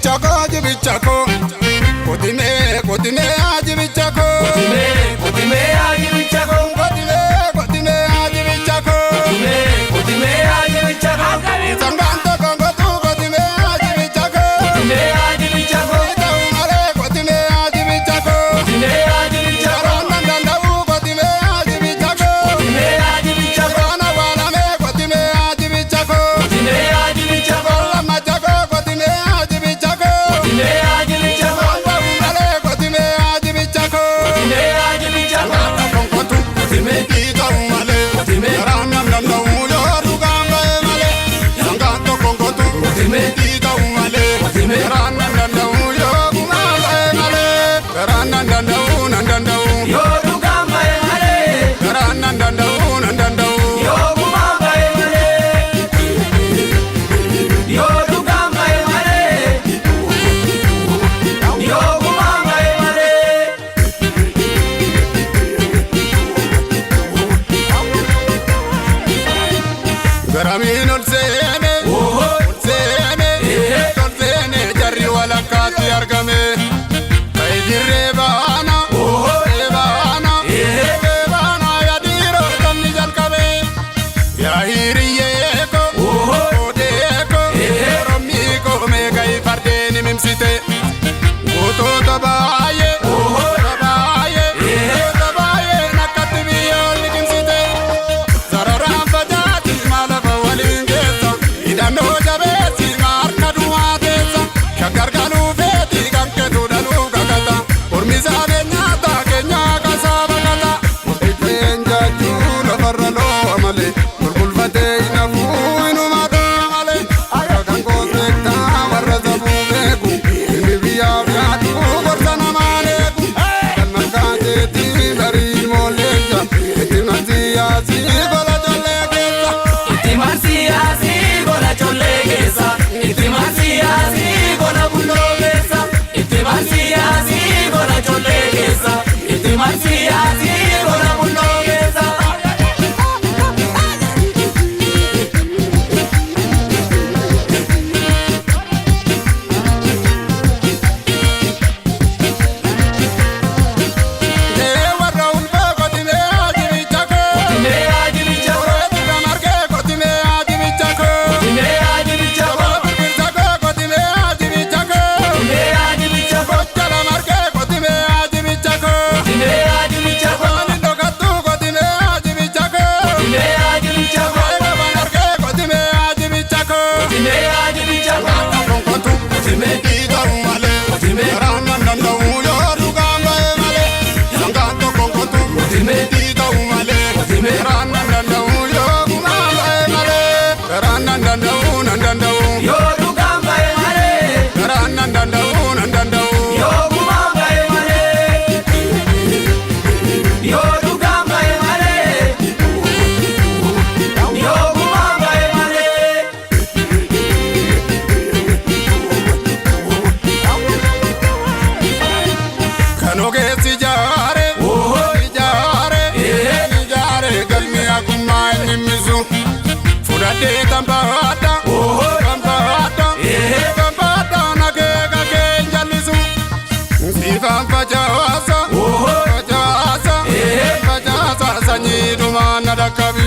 jibichako Kotime jibichako Kotime jibichako Sanganto kongo tu kotime jibichako Itaumare kotime jibichako Randandandau kotime jibichako Rana walame kotime jibichako Kola machako kotime jibichako Wangwaumale kotime jibichako Wata kongo tu Itaumale Randandandau Garamin ol seene jarri walakkaatti argame ka'e dirree baana yaadiiroo tamni jalqabe yaa hiriyyee ko oodee ko orommii ko meeqayi fardeen himimsite gootota baay'ee nakkatti biyyoon liqimsite sararaan facaati maalafa waliin keessa hidhannoo jabeessi harka duwwaa teessa shaggargaluu feeti kan keetu dhaluu kakata hormisaanee nyaata keenyaa kasaa bakata ifeen jaajuu lafarra loo'a malee gurgulfatee hinafuu inumataa malee akka kan gooseektaa warra sabuu beeku inni biyyaaf yaadu gorsa namaan eegu kan malkaateetii darii moolleessa itti marsiyaasii gola jollee keessa Itti marsiyaasi gola bulloo keessa Itti marsiyaasi gola jollee keessa Itti marsiyaasi gola bulloo keessa warra ulfaa kotime jibichako Margee kotime jibichako Jala margee kotime jibichako Wani dhokattu kotime jibichako Eegaba margee kotime jibichako Wata konkotu Itaa'u malee Garaanan danda'u yoo dhugaan ba'e malee Sangaanto konkotu Itaa'u malee Garaanan danda'u yoo gumaan ba'e malee Garaanan danda'u nan danda'u Yoo dhugaan ba'e malee Garaanan danda'u nan danda'u Yoo gumaan ba'e malee Yoo dhugaan ba'e malee Yoo gumaan ba'e malee Kan ogeessi ijaare galmi akkuma inni misu fudhadhee kan baadha nageeka keen jallisu siifaan facaasa sanyii dhumaan na dhaqqabi